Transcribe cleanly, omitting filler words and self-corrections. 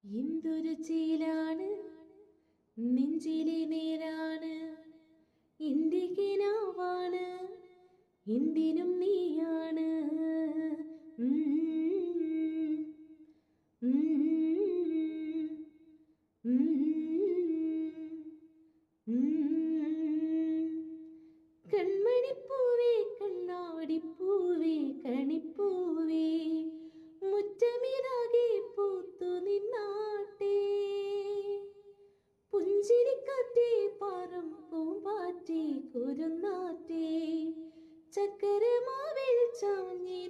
എന്തൊരു ചേലാണ് നെഞ്ചിലെ നേരാണ് എൻ്റെ കിനാവാണ് എന്തിനും നീയാണ് കൺമണിപ്പൂവേ കണ്ണാടിപ്പൂവേ കണിപ്പൂവേ മുറ്റമിതാകെ പൂത്തു നിന്നാട്ടെ പുഞ്ചിരിക്കാറ്റേ പാറും പൂമ്പാറ്റേ കുരുന്നാറ്റേ ചക്കരമാവിൽ ചാഞ്ഞേ